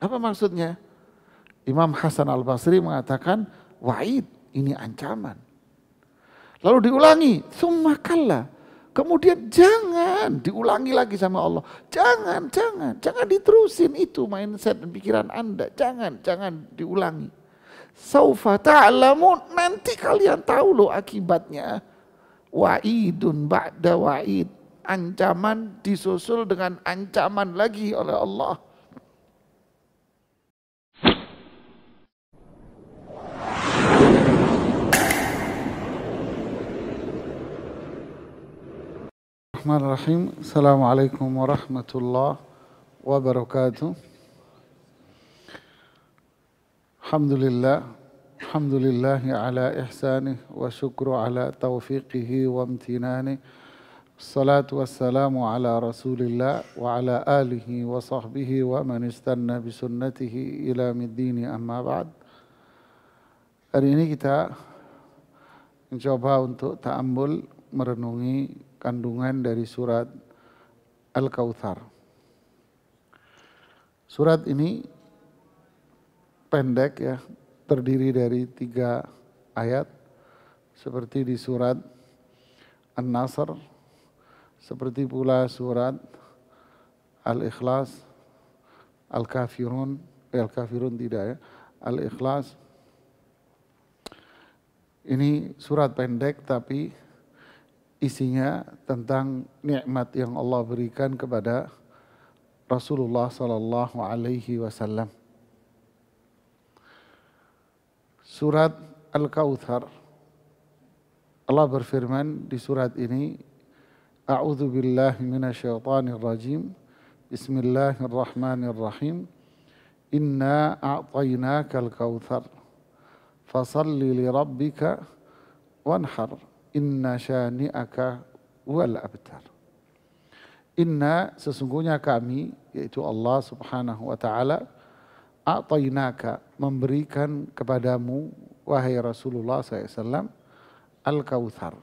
Apa maksudnya? Imam Hasan al-Basri mengatakan, wa'id, ini ancaman. Lalu diulangi, summa kalla. Kemudian jangan diulangi lagi sama Allah. Jangan diterusin itu mindset dan pikiran Anda. Jangan diulangi. Saufa ta'lamun, nanti kalian tahu loh akibatnya. Wa'idun ba'da wa'id. Ancaman disusul dengan ancaman lagi oleh Allah. Bismillahirrahmanirrahim. Assalamualaikum warahmatullahi wabarakatuh. Alhamdulillahi ala ihsanih wa syukru ala taufiqihi wa amtinanih. Assalatu wassalamu ala rasulillah wa ala alihi wa sahbihi wa man istanna bisunnatihi ila middini amma ba'd. Hari ini kita mencoba untuk ta'ammul merenungi kandungan dari surat Al-Kautsar. Surat ini pendek ya, terdiri dari 3 ayat, seperti di surat An-Nasr, seperti pula surat Al-Ikhlas, Al-Kafirun tidak ya, Al-Ikhlas. Ini surat pendek tapi isinya tentang nikmat yang Allah berikan kepada Rasulullah sallallahu alaihi wasallam. Surat Al-Kautsar, Allah berfirman di surat ini, A'udzu billahi minasyaitonir rajim. Bismillahirrahmanirrahim. Inna a'tainakal kautsar. Fasalli li rabbika wanhar. Inna syani'aka wal abtar. Inna, sesungguhnya kami, yaitu Allah subhanahu wa ta'ala, a'tainaka, memberikan kepadamu, wahai Rasulullah SAW, al-kautsar.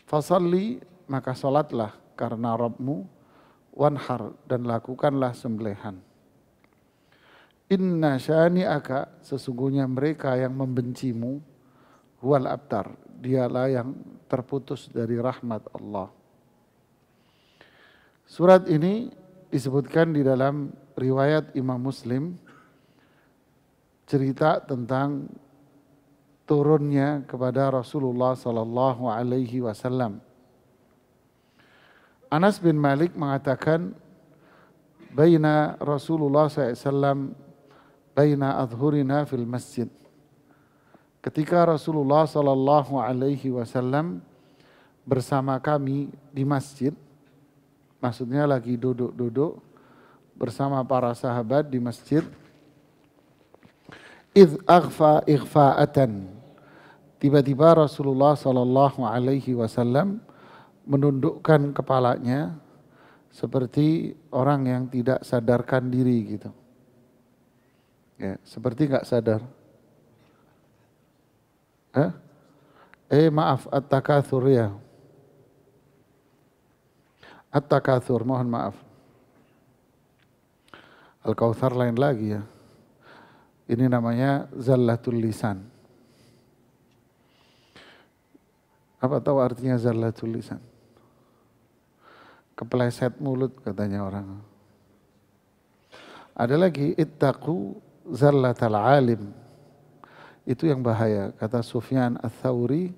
Fasalli, maka salatlah karena Rabbmu, wanhar, dan lakukanlah sembelihan. Inna syani'aka, sesungguhnya mereka yang membencimu, wal abtar, dialah yang terputus dari rahmat Allah. Surat ini disebutkan di dalam riwayat Imam Muslim, cerita tentang turunnya kepada Rasulullah sallallahu alaihi wasallam. Anas bin Malik mengatakan, baina Rasulullah sallallahu alaihi wasallam baina adhurina fil masjid. Ketika Rasulullah sallallahu alaihi wasallam bersama kami di masjid, maksudnya lagi duduk-duduk bersama para sahabat di masjid, idz aghfa ighfa'atan. Tiba-tiba Rasulullah sallallahu alaihi wasallam menundukkan kepalanya seperti orang yang tidak sadarkan diri gitu. Ya, seperti enggak sadar. Maaf, at-takatsur ya. At-takatsur, mohon maaf. Al-Kautsar lain lagi ya. Ini namanya zallatul lisan. Apa tahu artinya zallatul lisan? Kepleset mulut katanya orang. Ada lagi, ittaqu zallatal alim. Itu yang bahaya, kata Sufyan Ats-Tsauri,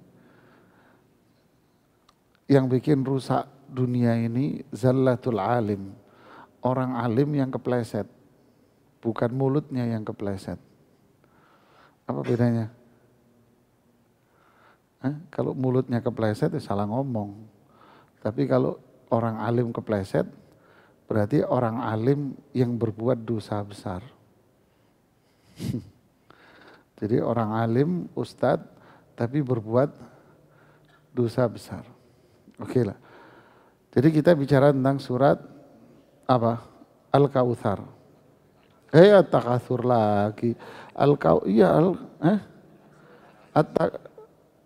yang bikin rusak dunia ini zallatul alim, orang alim yang kepleset, bukan mulutnya yang kepleset. Apa bedanya? Kalau mulutnya kepleset ya salah ngomong, tapi kalau orang alim kepleset berarti orang alim yang berbuat dosa besar. Jadi orang alim, ustadz, tapi berbuat dosa besar. Oke lah. Jadi kita bicara tentang surat apa? Al-Kautsar. At-Takatsur lagi.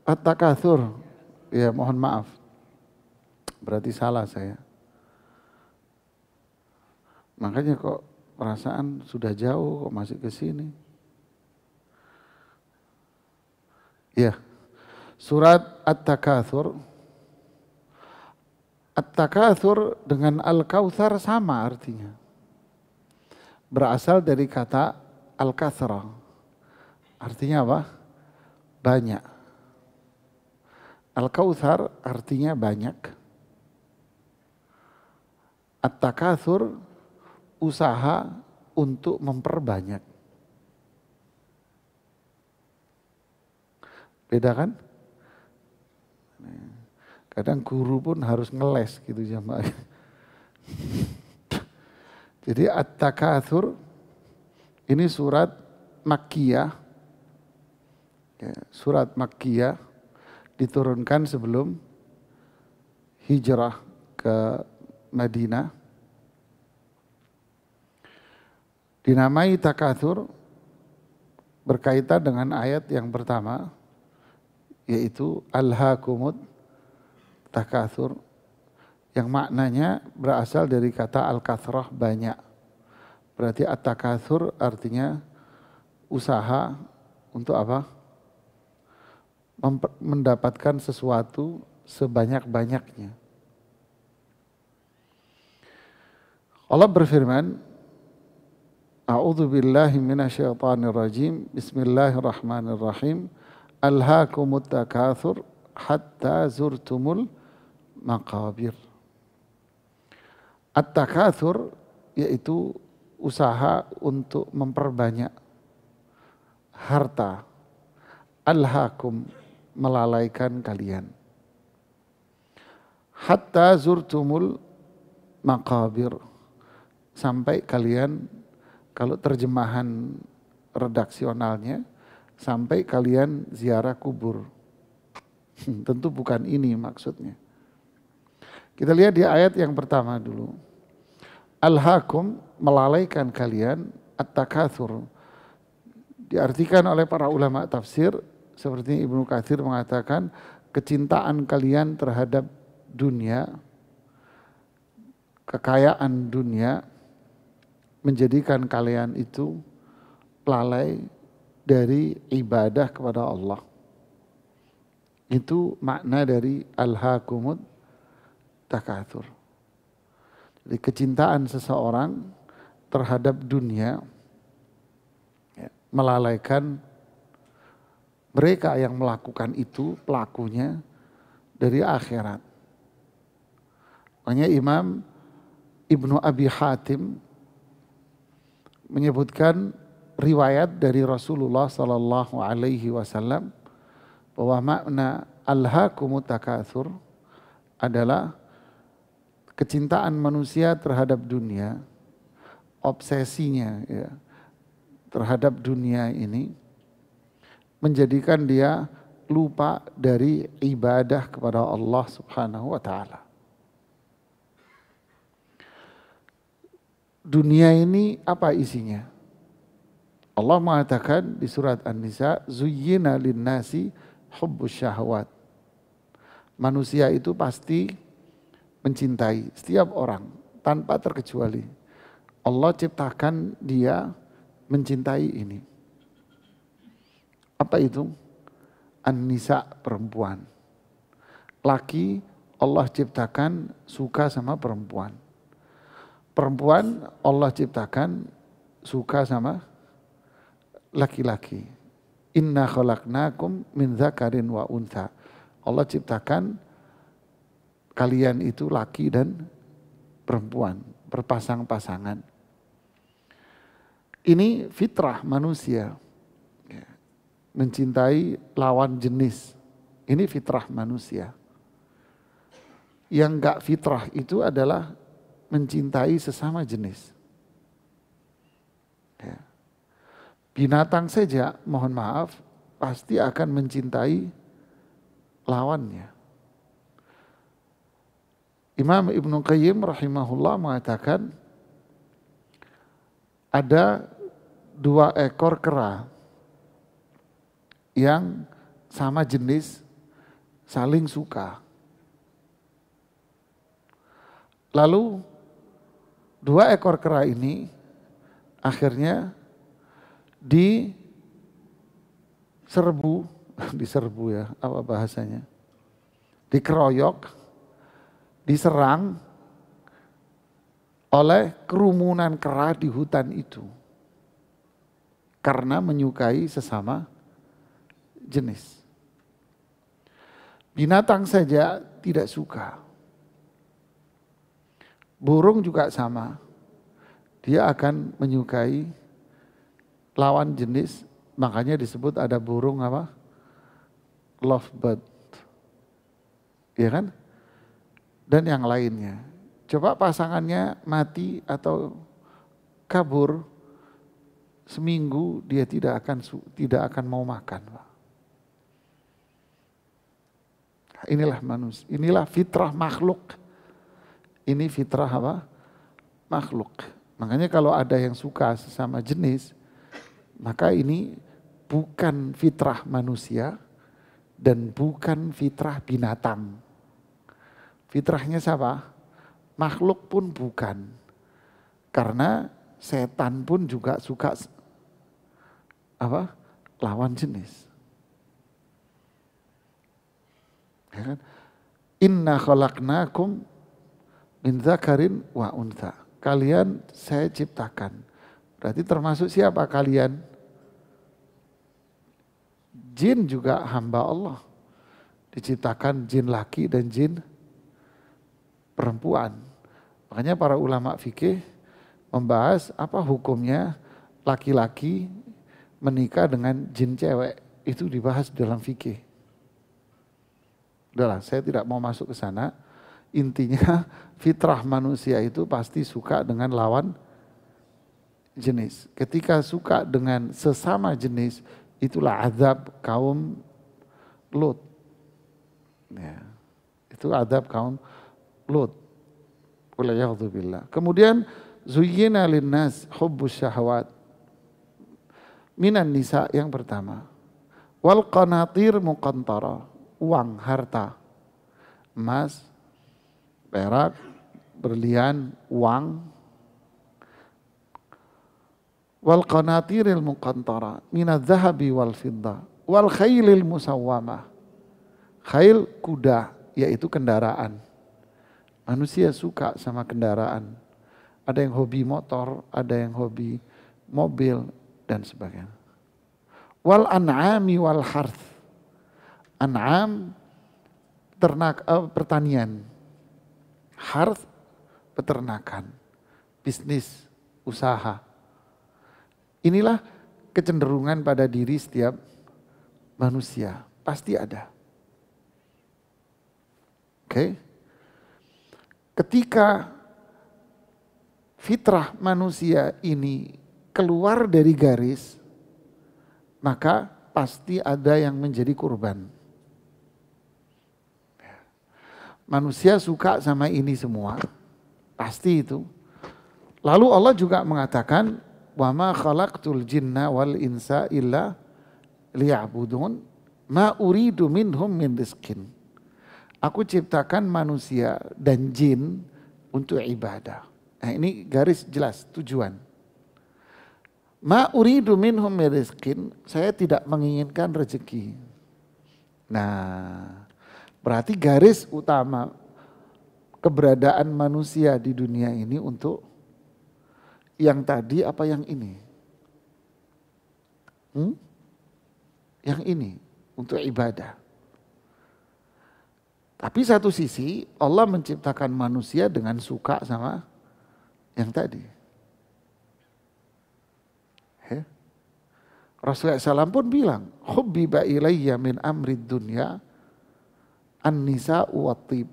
At-Takatsur. Ya, mohon maaf. Berarti salah saya. Makanya kok perasaan sudah jauh kok masih ke sini. Ya, surat At-Takatsur. At-Takatsur dengan Al-Kautsar sama artinya. Berasal dari kata Al-Katsrah. Artinya apa? Banyak. Al-Kautsar artinya banyak. At-Takatsur usaha untuk memperbanyak. Beda kan? Kadang guru pun harus ngeles gitu jamaah. Jadi At-Takatsur ini surat Makkiyah. Ya, surat Makkiyah diturunkan sebelum hijrah ke Madinah. Dinamai Takatsur berkaitan dengan ayat yang pertama, yaitu Alhaakumut Takatsur, yang maknanya berasal dari kata Al-Kathrah, banyak. Berarti At-Takatsur artinya usaha untuk apa? Mendapatkan sesuatu sebanyak-banyaknya. Allah berfirman, A'udzu billahi minasyaitonir rajim. Bismillahirrahmanirrahim. Alhaakumut takatsur hatta zurtumul maqabir. At-takatsur yaitu usaha untuk memperbanyak harta. Alhaakum, melalaikan kalian. Hatta zurtumul maqabir, sampai kalian, kalau terjemahan redaksionalnya, sampai kalian ziarah kubur. Tentu bukan ini maksudnya. Kita lihat di ayat yang pertama dulu. Alhaakum, melalaikan kalian, at-takatsur. Diartikan oleh para ulama tafsir, seperti Ibnu Katsir mengatakan, kecintaan kalian terhadap dunia, kekayaan dunia, menjadikan kalian itu lalai dari ibadah kepada Allah. Itu makna dari alhaakumut takatsur. Jadi kecintaan seseorang terhadap dunia melalaikan mereka yang melakukan itu, pelakunya, dari akhirat. Makanya Imam Ibnu Abi Hatim menyebutkan riwayat dari Rasulullah Sallallahu Alaihi Wasallam bahwa makna alhaakumut takatsur adalah kecintaan manusia terhadap dunia, obsesinya ya, terhadap dunia ini menjadikan dia lupa dari ibadah kepada Allah Subhanahu wa taala. Dunia ini apa isinya? Allah mengatakan di surat An-Nisa, zuyyina lin-nasi hubbus syahwat. Manusia itu pasti mencintai, setiap orang tanpa terkecuali. Allah ciptakan dia mencintai ini. Apa itu? An-Nisa, perempuan. Laki Allah ciptakan suka sama perempuan. Perempuan Allah ciptakan suka sama laki-laki. Inna khalaqnakum min dzakarin wa untha. Allah ciptakan kalian itu laki dan perempuan, berpasang-pasangan. Ini fitrah manusia. Mencintai lawan jenis. Ini fitrah manusia. Yang enggak fitrah itu adalah mencintai sesama jenis. Ya. Binatang saja, mohon maaf, pasti akan mencintai lawannya. Imam Ibnu Qayyim rahimahullah mengatakan ada 2 ekor kera yang sama jenis saling suka. Lalu 2 ekor kera ini akhirnya diserbu ya, apa bahasanya? Dikeroyok, diserang oleh kerumunan kera di hutan itu. Karena menyukai sesama jenis. Binatang saja tidak suka. Burung juga sama. Dia akan menyukai lawan jenis, makanya disebut ada burung apa? Lovebird. Ya kan? Dan yang lainnya. Coba pasangannya mati atau kabur, seminggu dia tidak akan mau makan. Inilah manusia, inilah fitrah makhluk. Ini fitrah apa? Makhluk. Makanya kalau ada yang suka sesama jenis, maka ini bukan fitrah manusia dan bukan fitrah binatang. Fitrahnya siapa? Makhluk pun bukan. Karena setan pun juga suka apa? Lawan jenis. Ya kan? Inna khalaqnakum min dzakarin wa untha. Kalian saya ciptakan. Berarti termasuk siapa kalian? Jin juga hamba Allah. Diciptakan jin laki dan jin perempuan. Makanya para ulama fikih membahas apa hukumnya laki-laki menikah dengan jin cewek. Itu dibahas dalam fikih. Udahlah, saya tidak mau masuk ke sana. Intinya fitrah manusia itu pasti suka dengan lawan jenis. Ketika suka dengan sesama jenis, itulah azab kaum Lut. Ya, itu azab kaum Lut. Waliyahzubillah. Kemudian zuyyina linnas hubbus syahwat minan nisa yang pertama. Wal qanatir muqantara, uang, harta, emas, perak, berlian, uang. Wal qanatiril muqantara minadz zahabi wal fiddah wal khailil musawwamah. Khail kuda, yaitu kendaraan. Manusia suka sama kendaraan. Ada yang hobi motor, ada yang hobi mobil dan sebagainya. Wal an'ami wal harth. An'am ternak, pertanian. Harth peternakan, bisnis, usaha. Inilah kecenderungan pada diri setiap manusia, pasti ada. Oke. Ketika fitrah manusia ini keluar dari garis, maka pasti ada yang menjadi kurban. Manusia suka sama ini semua, pasti itu. Lalu Allah juga mengatakan, wa ma khalaqtul jinna wal insa illa liya'budun ma uridu minhum min rizqin. Aku ciptakan manusia dan jin untuk ibadah. Nah, ini garis jelas tujuan. Ma uridu minhum min rizqin, saya tidak menginginkan rezeki. Nah, berarti garis utama keberadaan manusia di dunia ini untuk yang tadi apa yang ini? Yang ini untuk ibadah. Tapi satu sisi Allah menciptakan manusia dengan suka sama yang tadi. Ya. Rasulullah SAW pun bilang, hubbiba ilayya min amrid dunya an-nisa'u wat-tib.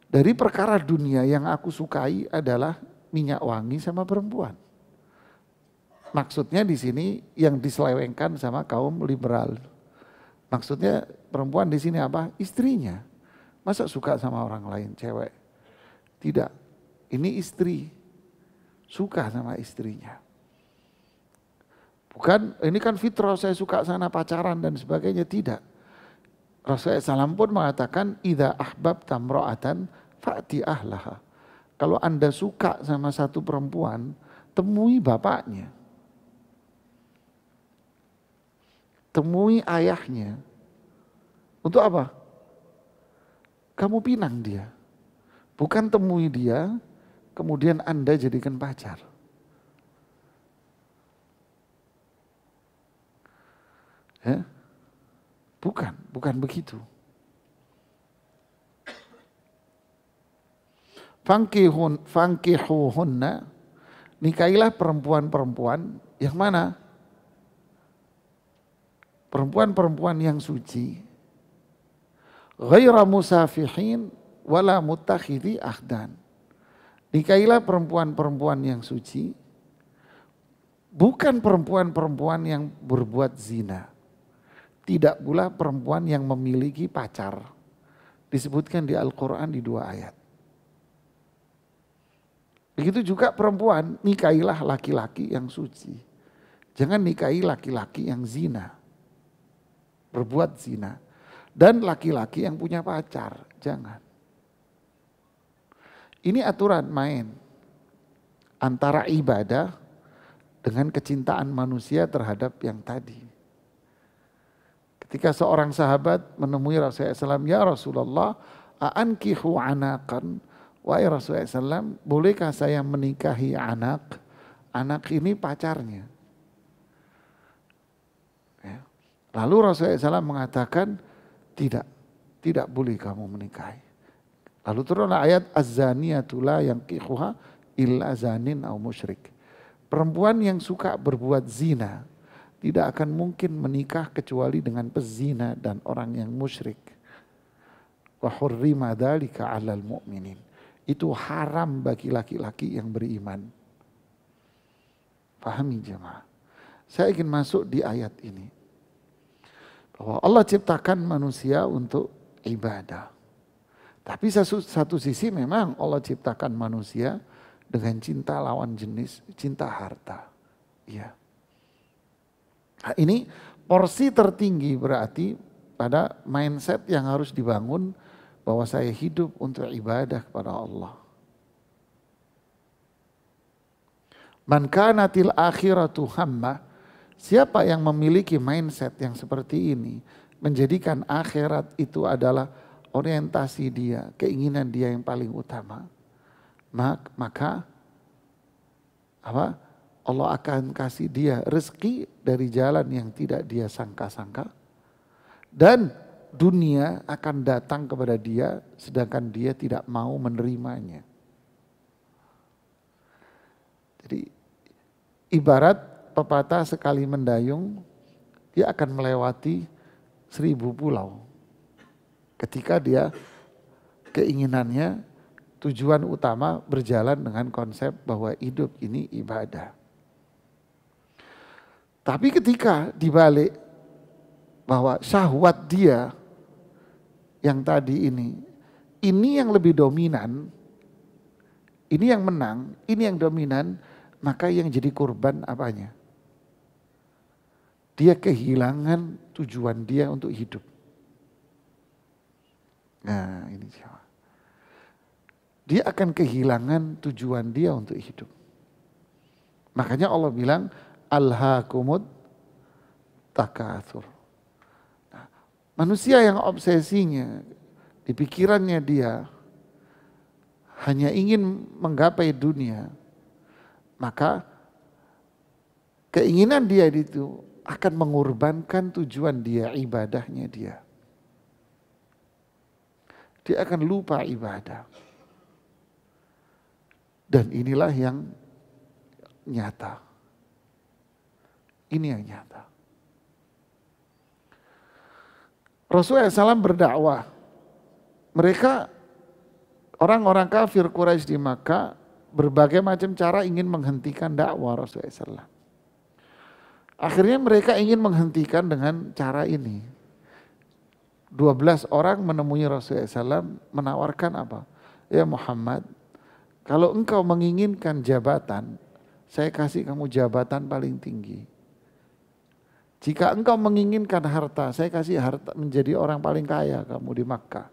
Dari perkara dunia yang aku sukai adalah minyak wangi sama perempuan. Maksudnya di sini yang diselewengkan sama kaum liberal. Maksudnya perempuan di sini apa? Istrinya. Masa suka sama orang lain, cewek? Tidak. Ini istri. Suka sama istrinya. Bukan, ini kan fitrah saya suka sana pacaran dan sebagainya. Tidak. Rasulullah SAW pun mengatakan, idza ahbabta imra'atan fa'ti ahlaha. Kalau Anda suka sama satu perempuan, temui bapaknya, temui ayahnya. Untuk apa? Kamu pinang dia. Bukan temui dia, kemudian Anda jadikan pacar. Ya? Bukan begitu. Fankihuhunna, nikahilah perempuan-perempuan yang mana? Perempuan-perempuan yang suci. Ghaira musafihin wala mutakhidhi akhdan. Nikahilah perempuan-perempuan yang suci, bukan perempuan-perempuan yang berbuat zina. Tidak pula perempuan yang memiliki pacar. Disebutkan di Al-Quran di 2 ayat. Begitu juga perempuan, nikahilah laki-laki yang suci. Jangan nikahi laki-laki yang zina, berbuat zina. Dan laki-laki yang punya pacar, jangan. Ini aturan main antara ibadah dengan kecintaan manusia terhadap yang tadi. Ketika seorang sahabat menemui Rasulullah SAW, ya Rasulullah, aankihu anaqan. Wahai Rasulullah SAW, bolehkah saya menikahi anak? Anak ini pacarnya. Ya. Lalu Rasulullah SAW mengatakan, tidak boleh kamu menikahi. Lalu turunlah ayat az-zaniyatu la yankihuha illa zanin au musyrik. Perempuan yang suka berbuat zina tidak akan mungkin menikah kecuali dengan pezina dan orang yang musyrik. Wa hurrima dzalika 'alal mu'minin. Itu haram bagi laki-laki yang beriman. Pahami jemaah. Saya ingin masuk di ayat ini. Bahwa Allah ciptakan manusia untuk ibadah. Tapi satu sisi memang Allah ciptakan manusia dengan cinta lawan jenis, cinta harta. Iya. Nah, ini porsi tertinggi berarti pada mindset yang harus dibangun bahwa saya hidup untuk ibadah kepada Allah. Man kanatil akhiratu hamma, siapa yang memiliki mindset yang seperti ini, menjadikan akhirat itu adalah orientasi dia, keinginan dia yang paling utama, maka Allah akan kasih dia rezeki dari jalan yang tidak dia sangka-sangka, dan dunia akan datang kepada dia sedangkan dia tidak mau menerimanya. Jadi ibarat pepatah sekali mendayung, dia akan melewati 1000 pulau. Ketika dia keinginannya, tujuan utama berjalan dengan konsep bahwa hidup ini ibadah. Tapi ketika dibalik bahwa syahwat dia yang tadi ini yang lebih dominan, ini yang menang, ini yang dominan, maka yang jadi korban apanya? Dia kehilangan tujuan dia untuk hidup. Nah ini siapa? Dia akan kehilangan tujuan dia untuk hidup. Makanya Allah bilang, alhaakumut takatsur. Nah, manusia yang obsesinya di pikirannya dia hanya ingin menggapai dunia, maka keinginan dia itu akan mengorbankan tujuan dia, ibadahnya dia. Dia akan lupa ibadah. Dan inilah yang nyata. Ini yang nyata. Rasulullah SAW berdakwah. Mereka orang-orang kafir Quraisy di Makkah berbagai macam cara ingin menghentikan dakwah Rasulullah SAW. Akhirnya mereka ingin menghentikan dengan cara ini. 12 orang menemui Rasulullah SAW menawarkan apa? Ya Muhammad, kalau engkau menginginkan jabatan, saya kasih kamu jabatan paling tinggi. Jika engkau menginginkan harta, saya kasih harta menjadi orang paling kaya kamu di Makkah.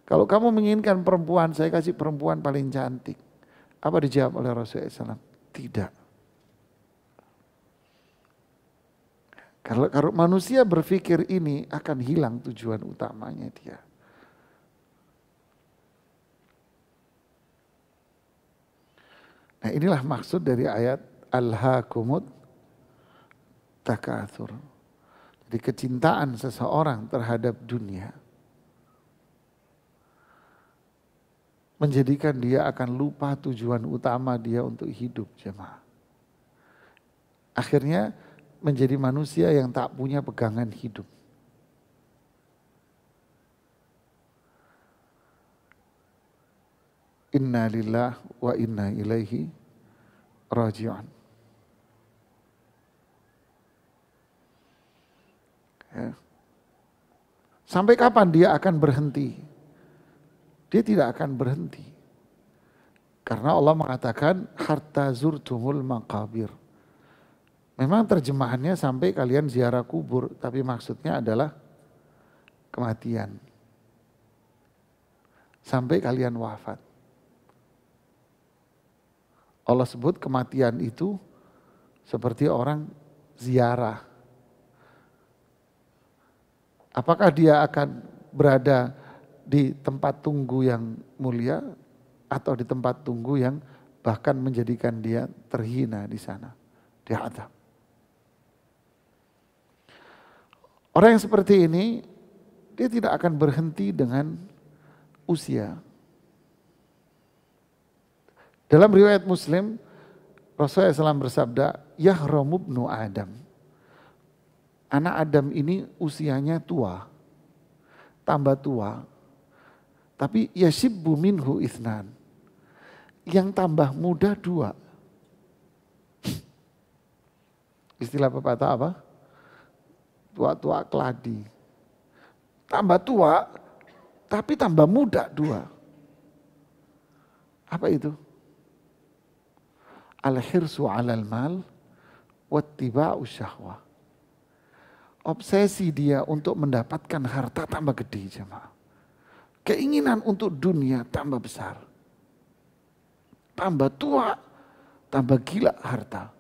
Kalau kamu menginginkan perempuan, saya kasih perempuan paling cantik. Apa dijawab oleh Rasulullah SAW? Tidak. Kalau manusia berpikir ini akan hilang tujuan utamanya dia. Nah inilah maksud dari ayat Alhaakumut Takatsur. Jadi kecintaan seseorang terhadap dunia menjadikan dia akan lupa tujuan utama dia untuk hidup, jemaah. Akhirnya menjadi manusia yang tak punya pegangan hidup. Inna lillah wa inna ilaihi raji'un. Ya. Sampai kapan dia akan berhenti? Dia tidak akan berhenti. Karena Allah mengatakan hatta zurtumul maqabir. Memang terjemahannya sampai kalian ziarah kubur, tapi maksudnya adalah kematian. Sampai kalian wafat. Allah sebut kematian itu seperti orang ziarah. Apakah dia akan berada di tempat tunggu yang mulia atau di tempat tunggu yang bahkan menjadikan dia terhina di sana, di azab. Orang yang seperti ini dia tidak akan berhenti dengan usia. Dalam riwayat Muslim, Rasulullah SAW bersabda, "Yahramu ibnu Adam." Anak Adam ini usianya tua, tambah tua. Tapi yashibbu minhu itsnan. Yang tambah muda 2. Istilah pepatah apa? Tua-tua keladi. Tambah tua, tapi tambah muda 2. Apa itu? Al-hirsu 'alal mal wattiba'u syahwah. Obsesi dia untuk mendapatkan harta tambah gede, jemaah. Keinginan untuk dunia tambah besar. Tambah tua, tambah gila harta.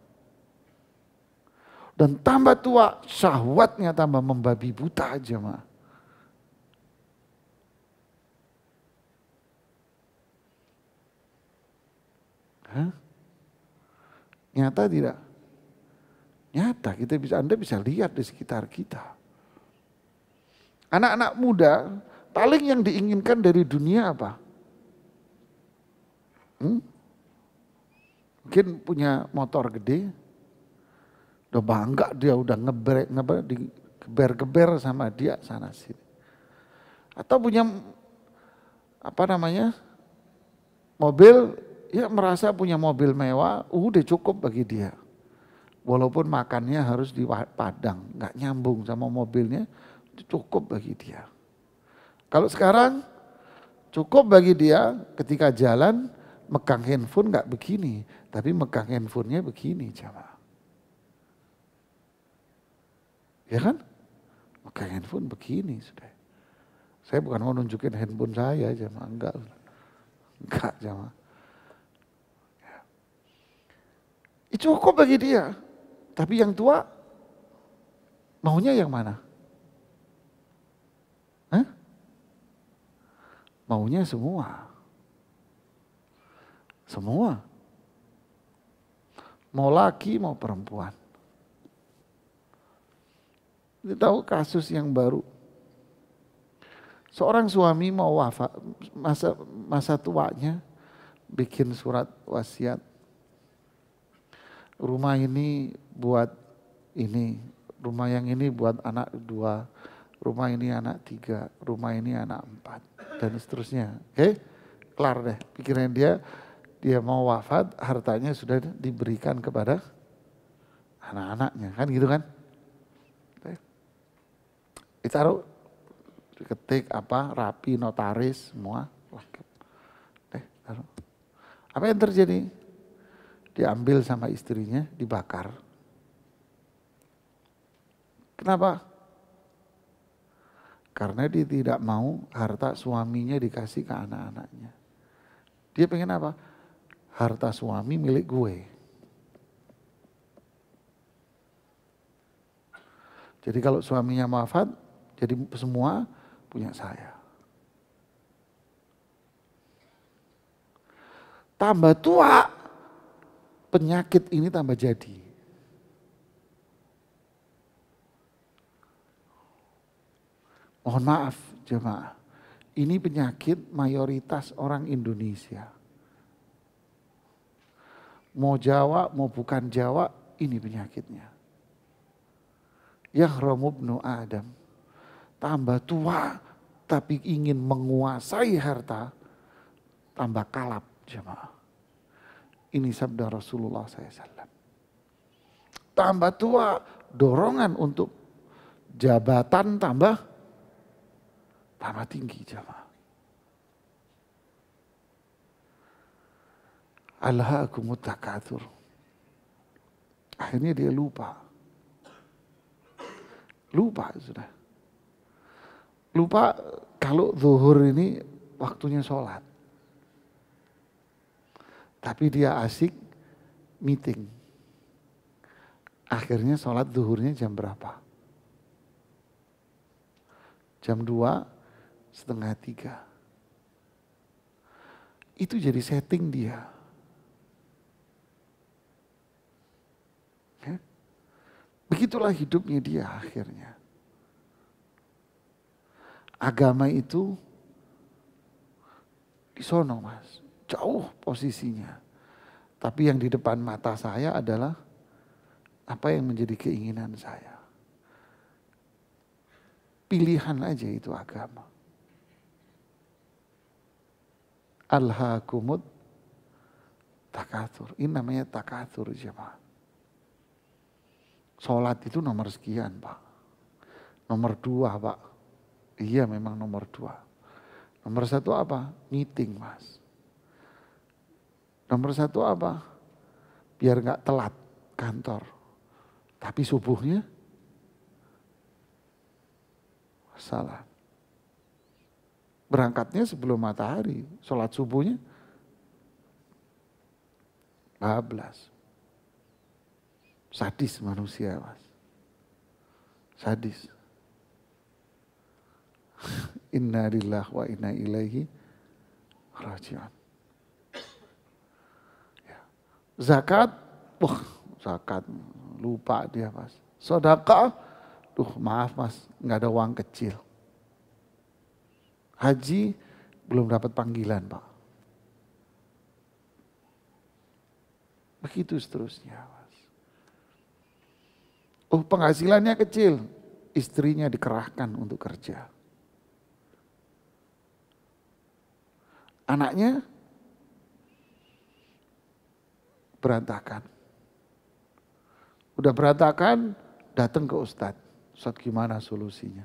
Dan tambah tua, syahwatnya tambah membabi buta, jemaah. Hah? Nyata tidak? Nyata, Anda bisa lihat di sekitar kita. Anak-anak muda paling yang diinginkan dari dunia apa? Mungkin punya motor gede, udah bangga dia, udah digeber-geber sama dia sana sini. Atau punya mobil, ya merasa punya mobil mewah, udah cukup bagi dia. Walaupun makannya harus di Padang, nggak nyambung sama mobilnya, cukup bagi dia. Kalau sekarang cukup bagi dia ketika jalan megang handphone nggak begini, tapi megang handphonenya begini, jamaah. Ya kan? Megang handphone begini sudah. Saya bukan mau nunjukin handphone saya, jamaah, enggak jamaah. Ya. Cukup bagi dia. Tapi yang tua maunya yang mana? Hah? Maunya semua. Semua. Mau laki mau perempuan. Kita tahu kasus yang baru. Seorang suami mau wafat, masa tuanya bikin surat wasiat. Rumah ini buat ini, rumah yang ini buat anak 2, rumah ini anak 3, rumah ini anak 4, dan seterusnya. Oke, kelar deh. Pikiran dia mau wafat, hartanya sudah diberikan kepada anak-anaknya, kan gitu kan? Ditaruh, diketik rapi, notaris, semua. Taruh. Apa yang terjadi? Diambil sama istrinya, dibakar. Kenapa? Karena dia tidak mau harta suaminya dikasih ke anak-anaknya. Dia pengen apa? Harta suami milik gue. Jadi kalau suaminya wafat, jadi semua punya saya. Tambah tua, penyakit ini tambah jadi. Mohon maaf jemaah, ini penyakit mayoritas orang Indonesia. Mau Jawa, mau bukan Jawa, ini penyakitnya. Yahramu ibnu Adam. Tambah tua, tapi ingin menguasai harta, tambah kalap jemaah. Ini sabda Rasulullah SAW. Tambah tua, dorongan untuk jabatan tambah tinggi jemaah. Alhaakumut takatsur. Akhirnya dia lupa. Lupa sudah. Lupa kalau zuhur ini waktunya sholat. Tapi dia asik meeting. Akhirnya sholat zuhurnya jam berapa? Jam 2:30. Itu jadi setting dia. Ya. Begitulah hidupnya dia akhirnya. Agama itu di sono mas, jauh posisinya. Tapi yang di depan mata saya adalah apa yang menjadi keinginan saya. Pilihan aja itu agama. Alhaakumut takatsur. Ini namanya takatsur jemaah. Sholat itu nomor sekian pak. Nomor 2 pak. Iya memang nomor 2. Nomor 1 apa? Meeting mas. Nomor 1 apa? Biar gak telat kantor. Tapi subuhnya salah. Berangkatnya sebelum matahari. Sholat subuhnya bablas. Sadis manusia mas. Sadis. Inna lillahi wa inna ilaihi raji'un. Ya. Zakat, zakat lupa dia mas. Sedekah, maaf mas, nggak ada uang kecil. Haji belum dapat panggilan pak. Begitu seterusnya mas. Penghasilannya kecil, istrinya dikerahkan untuk kerja. Anaknya berantakan. Udah berantakan, datang ke Ustadz. Ustadz gimana solusinya?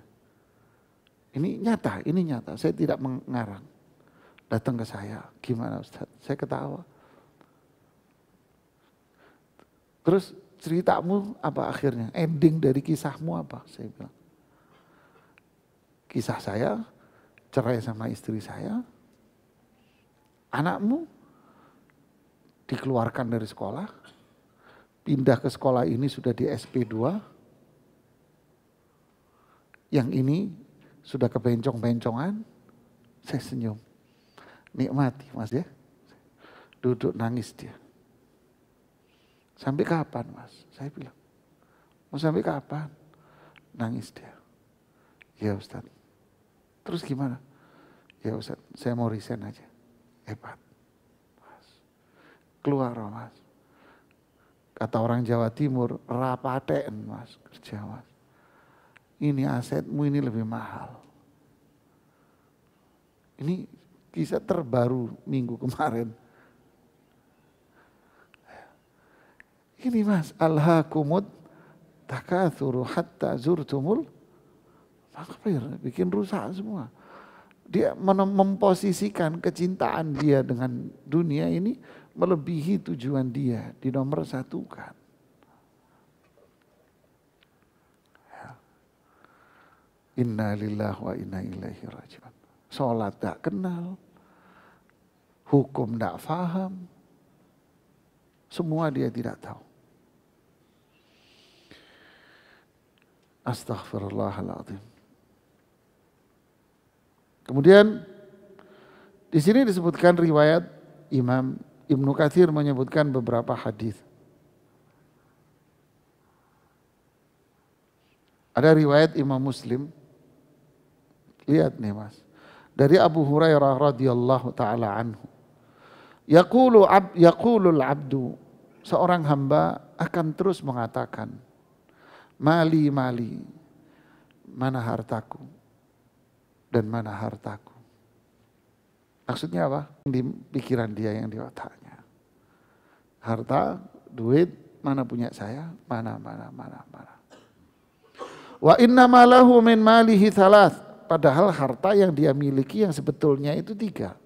Ini nyata. Saya tidak mengarang. Datang ke saya, gimana Ustadz? Saya ketawa. Terus ceritamu apa akhirnya? Ending dari kisahmu apa? Saya bilang. Kisah saya, cerai sama istri saya. Anakmu dikeluarkan dari sekolah, pindah ke sekolah ini sudah di SP2, yang ini sudah kebencong-bencongan, saya senyum. Nikmati mas ya, duduk nangis dia. Sampai kapan mas? Saya bilang, mau sampai kapan? Nangis dia. Ya Ustaz. Terus gimana? Ya Ustaz, saya mau resign aja. Hebat. Mas. Keluar mas. Kata orang Jawa Timur, rapaten mas, kerja mas. Ini asetmu ini lebih mahal. Ini kisah terbaru minggu kemarin. Ini mas, alhaakumut takatsuru hatta zurtumul maqbir, bikin rusak semua. Dia memposisikan kecintaan dia dengan dunia ini melebihi tujuan dia, dinomor satukan. Ya. Inna lillahi wa inna ilaihi raji'un. Sholat tak kenal, hukum tak faham, semua dia tidak tahu. Astaghfirullahaladzim. Kemudian di sini disebutkan riwayat Imam Ibnu Katsir menyebutkan beberapa hadis. Ada riwayat Imam Muslim. Lihat nih Mas. Dari Abu Hurairah radhiyallahu taala anhu. Yaqulul abdu, seorang hamba akan terus mengatakan, mali, mana hartaku dan mana hartaku. Maksudnya apa? Di pikiran dia, yang di otaknya. Harta, duit, mana punya saya, mana. Wa inna malahu min malihi thalath. Padahal harta yang dia miliki yang sebetulnya itu 3.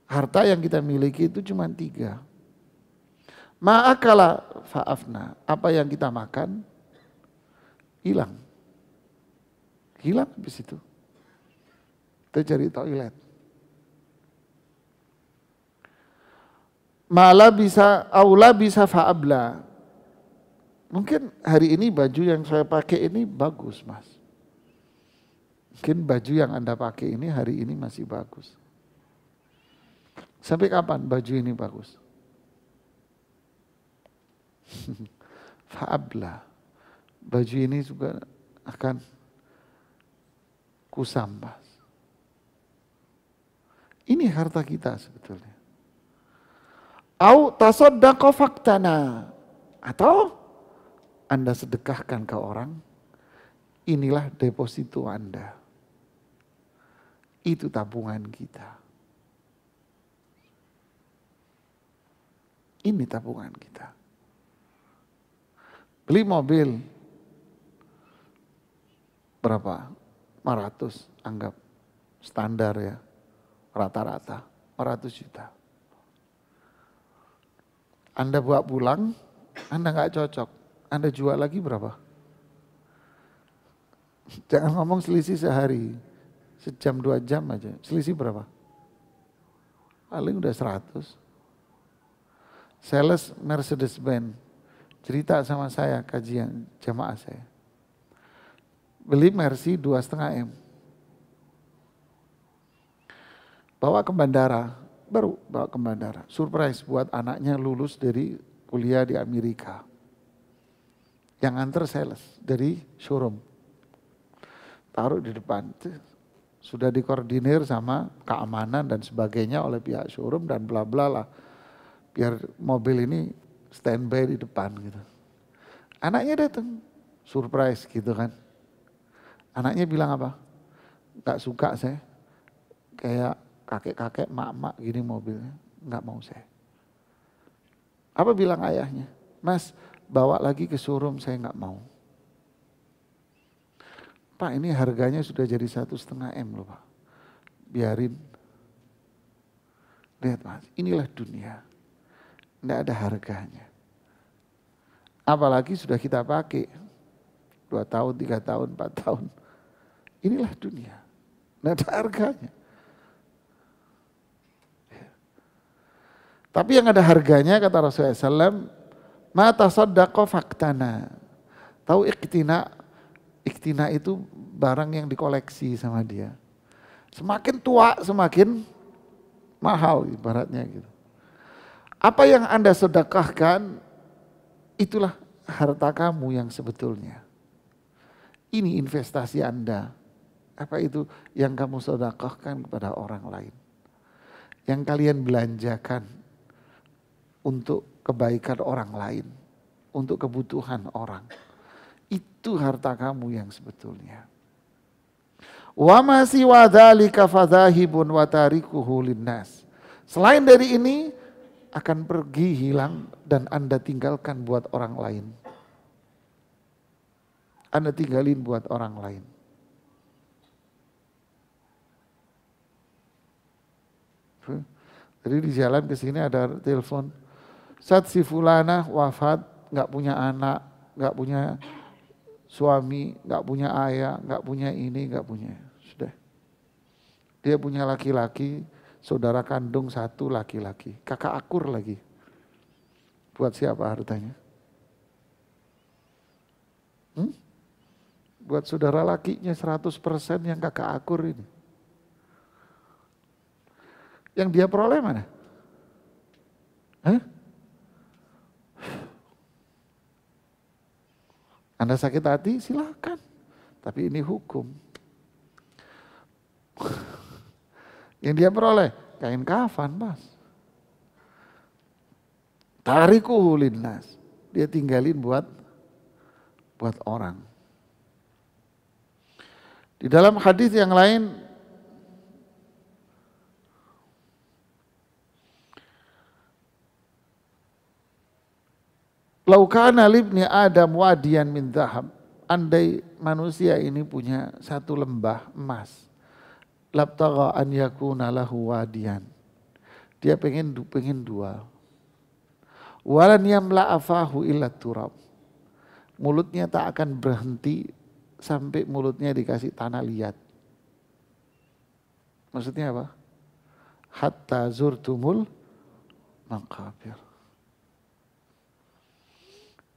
Harta yang kita miliki itu cuma 3. Ma'akala fa'afna. Apa yang kita makan, hilang. Hilang habis itu. Kita cari toilet. Aula bisa fa'abla. Mungkin hari ini baju yang saya pakai ini bagus Mas. Mungkin baju yang Anda pakai ini hari ini masih bagus. Sampai kapan baju ini bagus? Fa'abla. Baju ini juga akan kusam Mas. Ini harta kita sebetulnya. Au tasaddaqa faktana. Atau Anda sedekahkan ke orang, inilah deposito Anda. Itu tabungan kita. Ini tabungan kita. Beli mobil berapa? 500, anggap standar ya. Rata-rata 400 juta. Anda bawa pulang, Anda nggak cocok, Anda jual lagi berapa? Jangan ngomong selisih sehari, sejam 2 jam aja, selisih berapa? Paling udah 100. Sales Mercedes-Benz cerita sama saya, kajian jamaah saya. Beli Mercy 2,5 M. Bawa ke bandara. Baru bawa ke bandara, surprise buat anaknya lulus dari kuliah di Amerika. Yang antar sales dari showroom. Taruh di depan, sudah dikoordinir sama keamanan dan sebagainya oleh pihak showroom dan bla bla lah. Biar mobil ini standby di depan gitu. Anaknya datang, surprise gitu kan. Anaknya bilang apa? Gak suka saya, kayak kakek-kakek, mak-mak gini mobilnya, nggak mau saya. Apa bilang ayahnya? Mas, bawa lagi ke showroom, saya nggak mau. Pak, ini harganya sudah jadi 1,5 M loh Pak. Biarin. Lihat Mas, inilah dunia. Nggak ada harganya. Apalagi sudah kita pakai 2 tahun, 3 tahun, 4 tahun. Inilah dunia. Nggak ada harganya. Tapi yang ada harganya kata Rasulullah SAW, ma tasaddaqa faktana. Tahu iktina? Iktina itu barang yang dikoleksi sama dia. Semakin tua semakin mahal ibaratnya gitu. Apa yang Anda sedekahkan, itulah harta kamu yang sebetulnya. Ini investasi Anda. Apa itu yang kamu sedekahkan kepada orang lain. Yang kalian belanjakan untuk kebaikan orang lain, untuk kebutuhan orang. Itu harta kamu yang sebetulnya. Wa ma siwa dzalika fadzahibun wa tarikuhu linnas. Selain dari ini akan pergi, hilang dan Anda tinggalkan buat orang lain. Anda tinggalin buat orang lain. Jadi di jalan ke sini ada telepon. Saat si fulana wafat, nggak punya anak, nggak punya suami, nggak punya ayah, nggak punya ini, nggak punya. Sudah. Dia punya laki-laki, saudara kandung 1 laki-laki, kakak akur lagi. Buat siapa hartanya? Buat saudara lakinya 100% yang kakak akur ini. Yang dia peroleh mana? Hah? Anda sakit hati silakan. Tapi ini hukum. Yang dia peroleh kain kafan, Mas. Tariku linnas. Dia tinggalin buat orang. Di dalam hadis yang lain Laukana libni Adam wadiyan min dhahab. Andai manusia ini punya satu lembah emas. Labtagha an yakuna lahu wadiyan. Dia pengen dua. Walan yamla afahu illa turab. Mulutnya tak akan berhenti sampai mulutnya dikasih tanah liat. Maksudnya apa? Hatta zurtumul maqabir.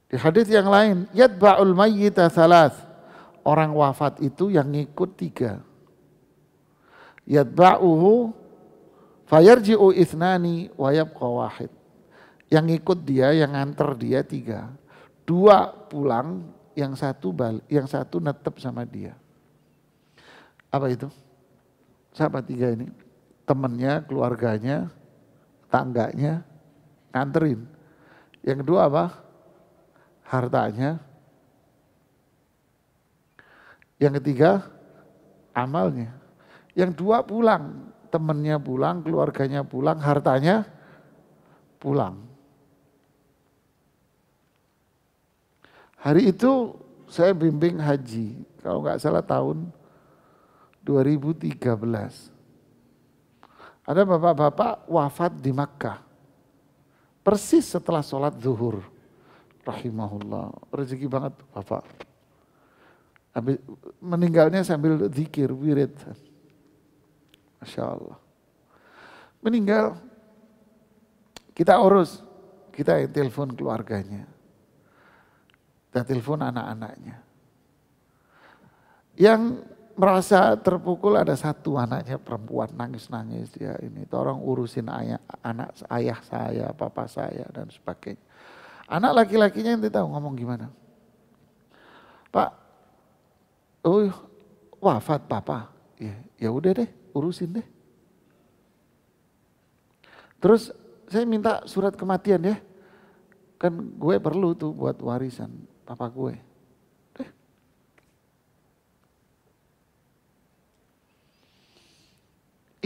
Di hadis yang lain, yatba'ul mayyita thalath. Orang wafat itu yang ngikut 3. Yatba'uhu fayarji'u ithnani wa yabqa wahid. Yang ngikut dia, yang nganter dia 3. 2 pulang, yang satu netep sama dia. Apa itu? Siapa 3 ini? Temannya, keluarganya, tangganya, nganterin. Yang kedua apa? Hartanya. Yang ketiga, amalnya. Yang 2 pulang, temannya pulang, keluarganya pulang, hartanya pulang. Hari itu saya bimbing haji, kalau nggak salah tahun 2013. Ada bapak-bapak wafat di Makkah, persis setelah sholat zuhur. Rahimahullah, rezeki banget bapak. Meninggalnya sambil zikir, wirid. Masya Allah. Meninggal, kita urus, kita yang telepon keluarganya. Kita telepon anak-anaknya. Yang merasa terpukul ada 1 anaknya perempuan, nangis-nangis dia ini. Tolong urusin ayah saya, papa saya dan sebagainya. Anak laki-lakinya yang tahu ngomong gimana. Pak, wafat papa. Ya udah deh, urusin deh. Terus saya minta surat kematian ya. Kan gue perlu tuh buat warisan papa gue.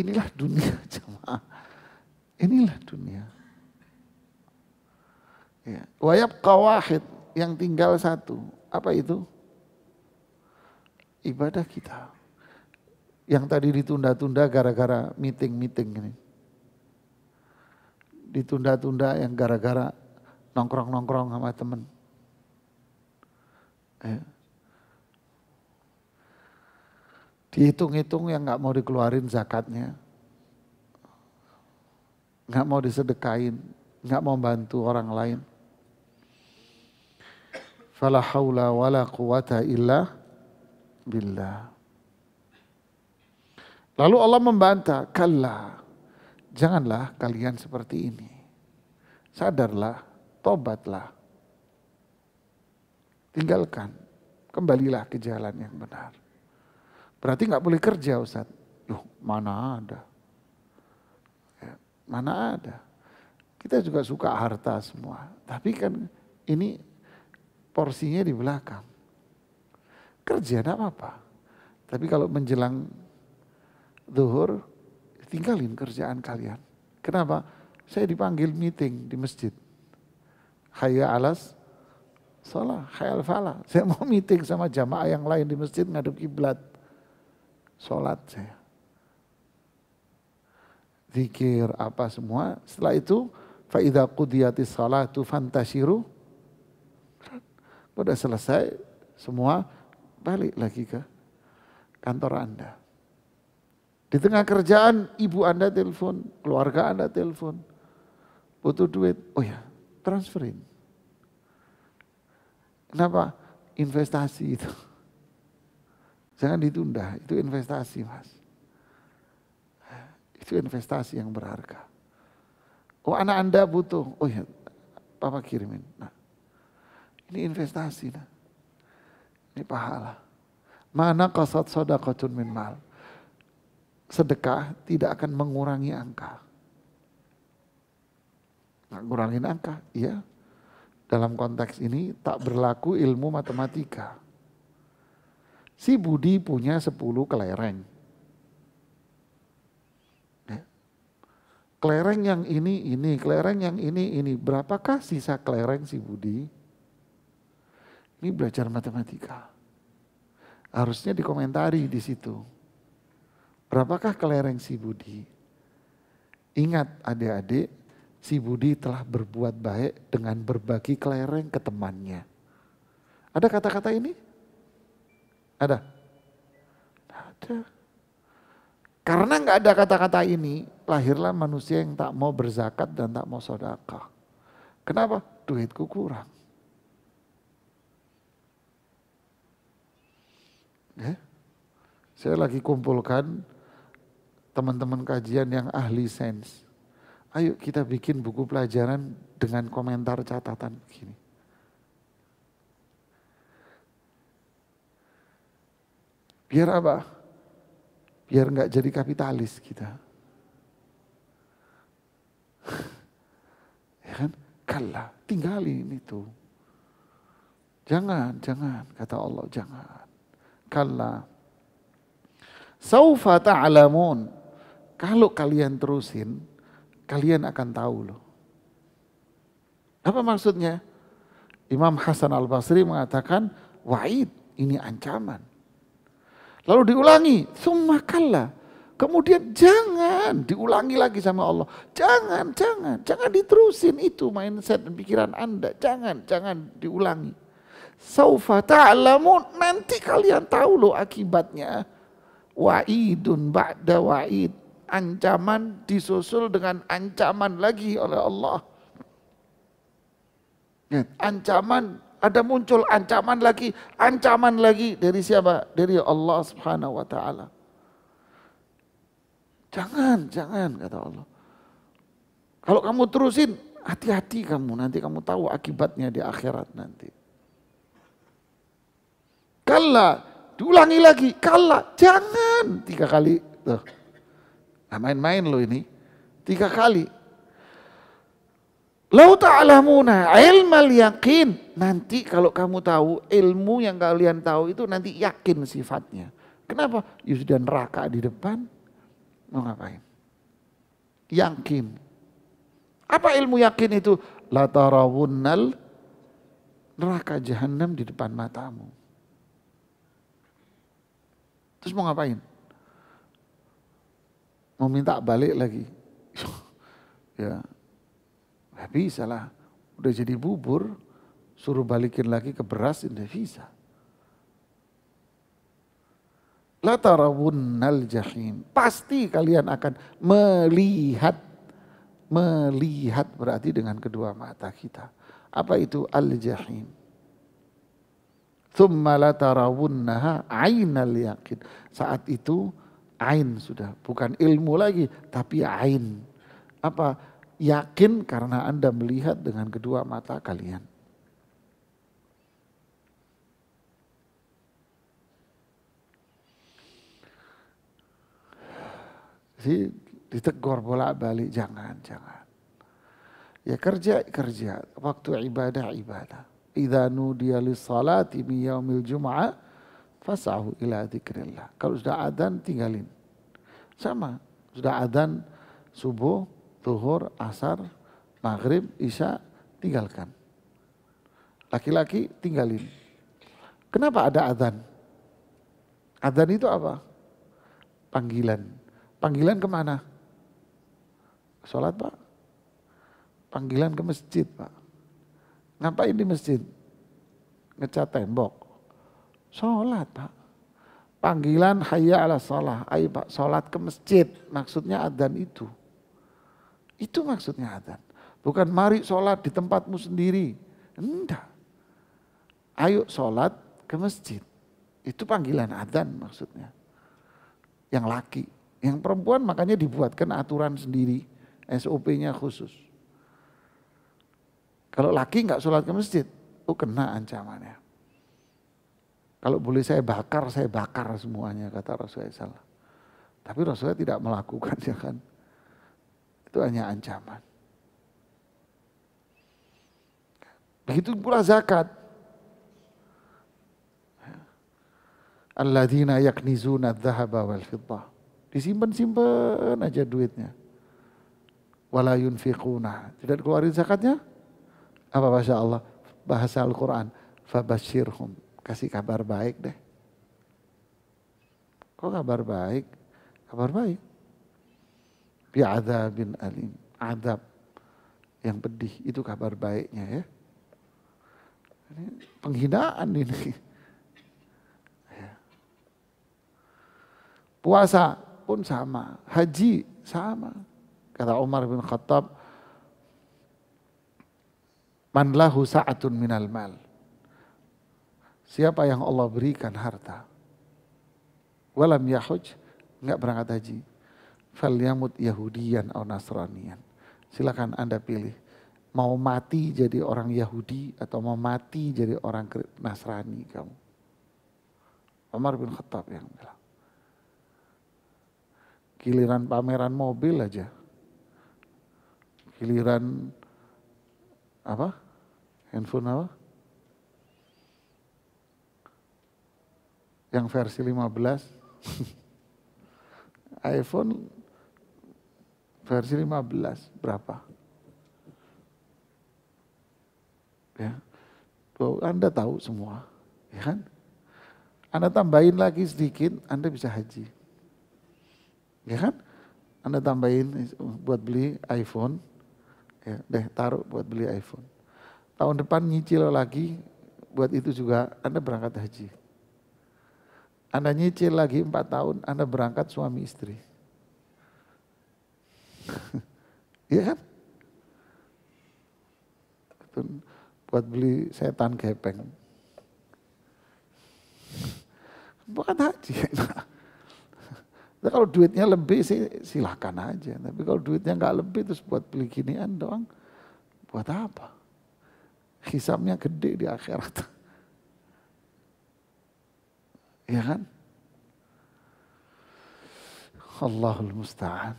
Inilah dunia jemaah. Inilah dunia. Ya. Wa yabqa wahid, yang tinggal 1. Apa itu? Ibadah kita. Yang tadi ditunda-tunda gara-gara meeting ini. Ditunda-tunda yang gara-gara nongkrong-nongkrong sama temen. Ya. Dihitung-hitung yang gak mau dikeluarin zakatnya. Gak mau disedekain, gak mau bantu orang lain. Fala haula wala quwata illa billah. Lalu Allah membantah, kalla, janganlah kalian seperti ini. Sadarlah, tobatlah. Tinggalkan, kembalilah ke jalan yang benar. Berarti nggak boleh kerja Ustaz. Mana ada. Ya, mana ada. Kita juga suka harta semua. Tapi kan ini porsinya di belakang. Kerja enggak apa-apa. Tapi kalau menjelang zuhur, tinggalin kerjaan kalian. Kenapa? Saya dipanggil meeting di masjid. Hayya alas shalah, hayya al falah. Saya mau meeting sama jamaah yang lain di masjid ngadep kiblat. Sholat saya. Zikir apa semua. Setelah itu, fa idza qudiyatis shalatu fantashiru. Udah selesai, semua balik lagi ke kantor Anda. Di tengah kerjaan, ibu Anda telepon, keluarga Anda telepon, butuh duit, oh ya transferin. Kenapa? Investasi itu. Jangan ditunda, itu investasi mas. Itu investasi yang berharga. Oh anak Anda butuh, oh ya Papa kirimin. Nah, ini investasi, nah. Ini pahala. Mana qasad shadaqatun min mal. Sedekah tidak akan mengurangi angka. Nggak ngurangin angka, iya. Dalam konteks ini tak berlaku ilmu matematika. Si Budi punya 10 kelereng. Ya. Kelereng yang ini, kelereng yang ini. Berapakah sisa kelereng si Budi? Ini belajar matematika. Harusnya dikomentari di situ. Berapakah kelereng si Budi? Ingat adik-adik, si Budi telah berbuat baik dengan berbagi kelereng ke temannya. Ada kata-kata ini? Ada? Ada. Karena nggak ada kata-kata ini, lahirlah manusia yang tak mau berzakat dan tak mau sedekah. Kenapa? Duitku kurang. Ya. Saya lagi kumpulkan teman-teman kajian yang ahli sains. Ayo kita bikin buku pelajaran dengan komentar catatan begini. Biar apa? Biar nggak jadi kapitalis kita. Ya kan? Kalah, tinggalin itu. Jangan, kata Allah, jangan. Kalah. Saufa ta'lamun. Kalau kalian terusin, kalian akan tahu loh. Apa maksudnya? Imam Hasan Al-Basri mengatakan, wa'id, ini ancaman. Lalu diulangi, summa kalla. Kemudian jangan diulangi lagi sama Allah. Jangan diterusin itu mindset dan pikiran Anda. Jangan diulangi. Saufa ta'lamun, nanti kalian tahu loh akibatnya. Wa'idun ba'da wa'id. Ancaman disusul dengan ancaman lagi oleh Allah. Ancaman, ada muncul ancaman lagi dari siapa? Dari Allah Subhanahu wa taala. Jangan kata Allah. Kalau kamu terusin, hati-hati kamu, nanti kamu tahu akibatnya di akhirat nanti. Kalla, diulangi lagi, kalla, jangan 3 kali. Tuh. Nah, main-main loh ini, 3 kali. Lau ta'lamuna ilmal yaqin. Nanti kalau kamu tahu ilmu yang kalian tahu itu nanti yakin sifatnya. Kenapa? Ya sudah neraka di depan. Mau ngapain? Yakin. Apa ilmu yakin itu? La tarawunnal neraka jahanam di depan matamu. Terus mau ngapain? Mau minta balik lagi. Ya. Gak bisa lah, udah jadi bubur, suruh balikin lagi ke beras, tidak bisa. La tarawunnal jahim, pasti kalian akan melihat berarti dengan kedua mata kita. Apa itu al-jahim? Tsumma la tarawunnaha ainal yaqin. Saat itu ain sudah, bukan ilmu lagi, tapi ain. Apa? Yakin karena Anda melihat dengan kedua mata kalian. Jadi ditegur bolak-balik, jangan. Ya kerja, waktu ibadah. Idza nudiya lis-salati min yaumil jum'ah fas'au ila dzikrillah. Kalau sudah adzan tinggalin. Sama, sudah adzan subuh, zuhur, asar, maghrib, isya, tinggalkan. Laki-laki tinggalin. Kenapa ada adzan? Adzan itu apa? Panggilan. Panggilan kemana? Sholat Pak. Panggilan ke masjid Pak. Ngapain di masjid? Ngecat tembok. Sholat Pak. Panggilan hayya ala sholah. Ayo Pak, sholat ke masjid. Maksudnya adzan itu. Itu maksudnya adzan. Bukan mari sholat di tempatmu sendiri. Enggak. Ayo sholat ke masjid. Itu panggilan adzan maksudnya. Yang laki. Yang perempuan makanya dibuatkan aturan sendiri. SOP-nya khusus. Kalau laki nggak sholat ke masjid, kena ancamannya. Kalau boleh saya bakar semuanya, kata Rasulullah SAW. Tapi Rasulullah tidak melakukan, ya kan. Itu hanya ancaman. Begitu pula zakat. Alladzina yaknizuna adz-dzahaba wal fiddah. Disimpan-simpan aja duitnya. Wala yunfiquna. Tidak keluarin zakatnya? Apa bahasa Allah? Bahasa Al-Quran. Fabashirhum. Kasih kabar baik deh. Kok kabar baik? Kabar baik. Bi'adzabin alim. Adab yang pedih. Itu kabar baiknya ya. Ini penghinaan ini. Puasa pun sama, haji sama. Kata Umar bin Khattab, man lahu sa'atun minal mal. Siapa yang Allah berikan harta, walam yahuj, enggak berangkat haji, falyamut yahudiyan atau nasraniyan. Silakan Anda pilih, mau mati jadi orang Yahudi atau mau mati jadi orang Nasrani kamu. Umar bin Khattab yang bilang. Giliran pameran mobil aja. Giliran apa? Handphone apa? Yang versi 15. iPhone versi 15 berapa? Ya. Anda tahu semua, ya kan? Anda tambahin lagi sedikit, Anda bisa haji. Ya kan? Anda tambahin buat beli iPhone, ya, taruh buat beli iPhone. Tahun depan nyicil lagi, buat itu juga Anda berangkat haji. Anda nyicil lagi 4 tahun, Anda berangkat suami istri. Iya kan? Buat beli setan gepeng. Bukan haji. Nah, kalau duitnya lebih sih silakan aja. Tapi kalau duitnya nggak lebih terus buat beli ginian doang, buat apa? Hisabnya gede di akhirat. Ya kan? Allahul musta'an.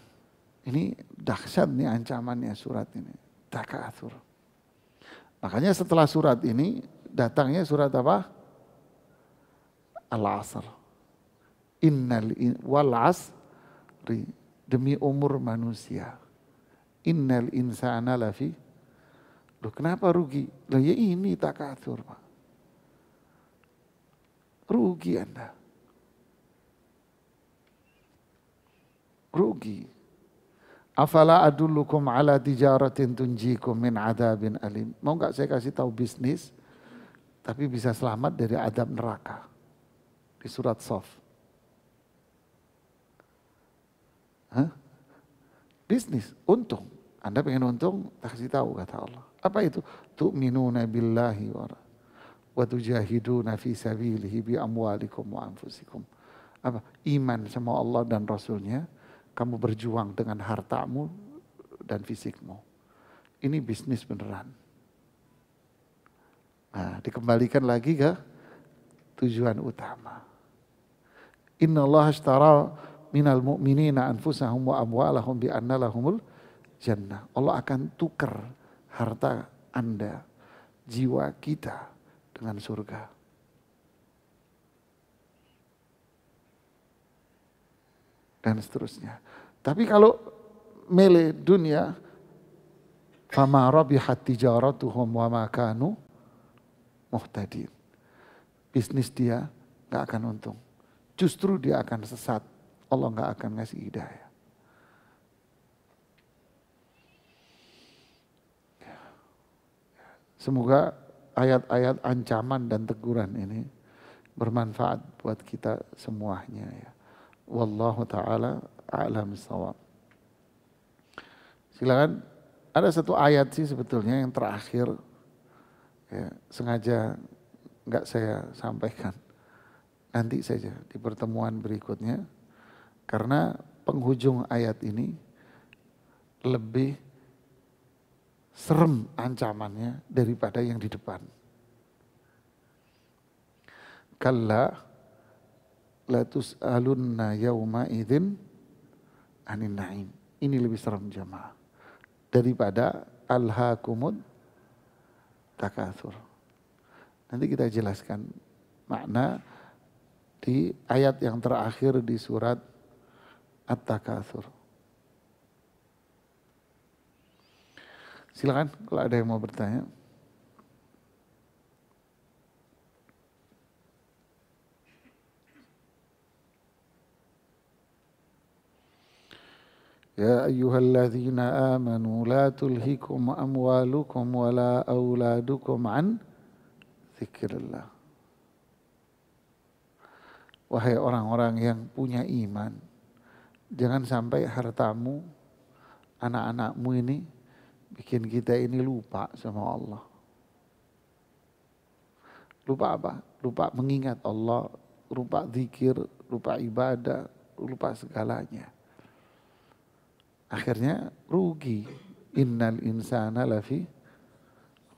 Ini dahsyat nih ancamannya surat ini. Taka'atsur. Makanya setelah surat ini datangnya surat apa? Al-Asr. Wal asri, demi umur manusia. Innal insana lafi. Loh, kenapa rugi? Loh, ya ini takatsur, Pak. Rugi Anda. Rugi. Afala adullukum ala tijaratin tunjikum min adabin alim. Mau enggak saya kasih tahu bisnis tapi bisa selamat dari adab neraka? Di surat Shaf. Bisnis, untung. Anda pengen untung, tak kasih tahu kata Allah. Apa itu? Tu'minuna billahi wa tujahiduna fi sabilihi bi amwalikum wa anfusikum. Apa? Iman sama Allah dan Rasulnya, kamu berjuang dengan hartamu dan fisikmu. Ini bisnis beneran. Nah, dikembalikan lagi ke tujuan utama. Inna Allah ashtara minal mu'minina anfusahum wa amwalahum bi anna lahumul jannah. Allah akan tukar harta Anda, jiwa kita dengan surga. Dan seterusnya. Tapi kalau milih dunia, fama rabihat tijaratuhum wa ma kanu muhtadin. Bisnis dia gak akan untung. Justru dia akan sesat. Allah nggak akan ngasih hidayah. Semoga ayat-ayat ancaman dan teguran ini bermanfaat buat kita semuanya ya. Wallahu ta'ala a'lam bissawab. Silakan, ada satu ayat sih sebetulnya yang terakhir ya, sengaja nggak saya sampaikan. nanti saja di pertemuan berikutnya. Karena penghujung ayat ini lebih serem ancamannya daripada yang di depan. Kalla la tus'alunna yawma idzin anin na'im. Ini lebih serem jamaah daripada alhaakumut takatsur. Nanti kita jelaskan makna di ayat yang terakhir di surat At-Takatsur. Silakan kalau ada yang mau bertanya. Ya ayyuhalladzina amanu la tulhikum amwalukum wala auladukum an dzikrillah. Wahai orang-orang yang punya iman, jangan sampai hartamu, anak-anakmu ini bikin kita ini lupa sama Allah. Lupa apa? Lupa mengingat Allah, lupa zikir, lupa ibadah, lupa segalanya. Akhirnya rugi. Innal insana lafi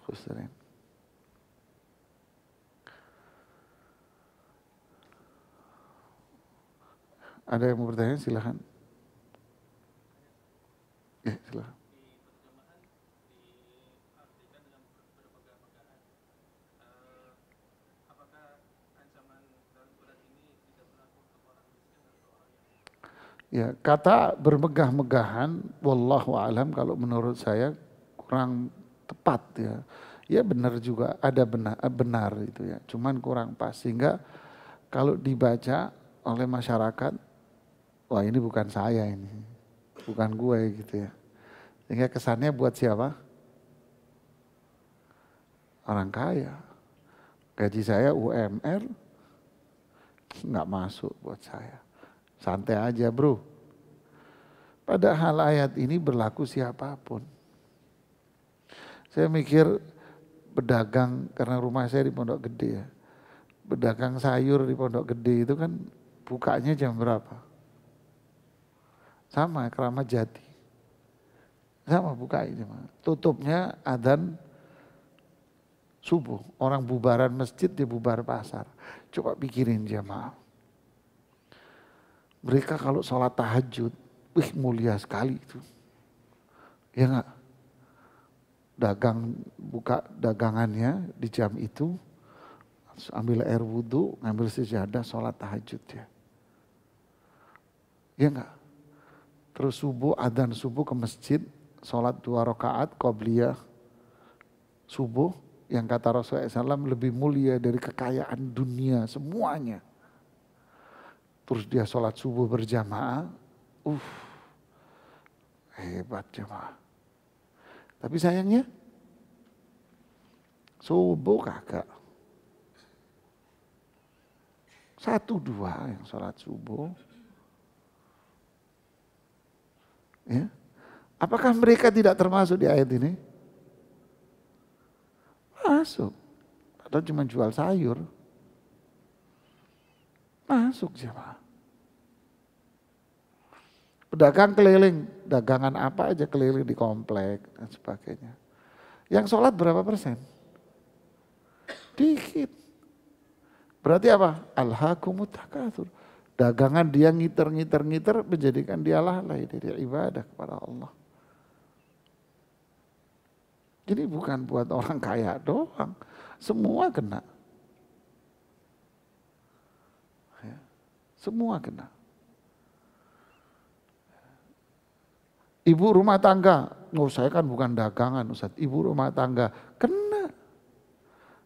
khusrin. Ada yang mau bertanya? Silahkan. Ya, silahkan. Ya, kata bermegah-megahan, wallahu alam kalau menurut saya kurang tepat ya. Ya benar juga, ada benar itu ya. Cuman kurang pas sehingga kalau dibaca oleh masyarakat, wah ini bukan saya ini, bukan gue gitu ya. Sehingga kesannya buat siapa? Orang kaya. Gaji saya UMR nggak masuk buat saya. Santai aja bro. Padahal ayat ini berlaku siapapun. Saya mikir pedagang, karena rumah saya di Pondok Gede ya. Pedagang sayur di Pondok Gede itu kan bukanya jam berapa? Sama Keramat Jati. Sama bukanya. Tutupnya adzan subuh. Orang bubaran masjid dia bubar pasar. Coba pikirin jamaah. Mereka kalau sholat tahajud, wih mulia sekali itu. Ya enggak? Buka dagangannya di jam itu, ambil air wudhu, ngambil sejadah, sholat tahajud ya. Ya enggak? Terus subuh, adzan subuh ke masjid, sholat 2 rakaat, qobliyah subuh, yang kata Rasulullah SAW lebih mulia dari kekayaan dunia semuanya. Terus dia sholat subuh berjamaah, hebat jamaah. Tapi sayangnya, subuh kagak. 1-2 yang sholat subuh. Ya. Apakah mereka tidak termasuk di ayat ini? Masuk. Atau cuma jual sayur. Masuk jemaah. Pedagang keliling, dagangan apa aja keliling di komplek dan sebagainya. Yang sholat berapa persen? Dikit. Berarti apa? Alhaakumut takatsur. Dagangan dia ngiter menjadikan dia lalai dari ibadah kepada Allah. Jadi bukan buat orang kaya doang, semua kena. Ya, semua kena. Ibu rumah tangga, saya kan bukan dagangan Ustaz, ibu rumah tangga, kena.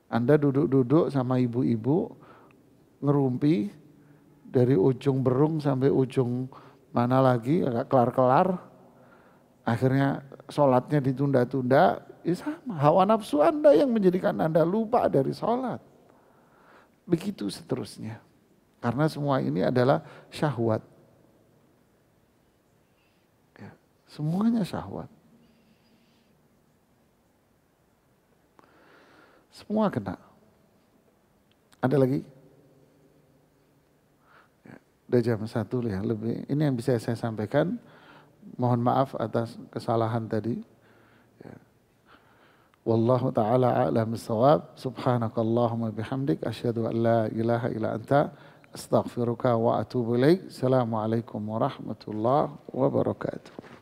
Anda duduk-duduk sama ibu-ibu, ngerumpi, dari ujung Berung sampai ujung mana lagi, agak kelar-kelar. Akhirnya sholatnya ditunda-tunda, ya sama. Hawa nafsu Anda yang menjadikan Anda lupa dari sholat. Begitu seterusnya. Karena semua ini adalah syahwat. Ya, semuanya syahwat. Semua kena. Ada lagi? Udah jam 1 ya lebih. Ini yang bisa saya sampaikan. Mohon maaf atas kesalahan tadi. Ya. Wallahu ta'ala a'lam bissawab. Subhanakallahumma bihamdik. Asyhadu an la ilaha illa anta. Astaghfiruka wa atubu ilaik. Assalamualaikum warahmatullahi wabarakatuh.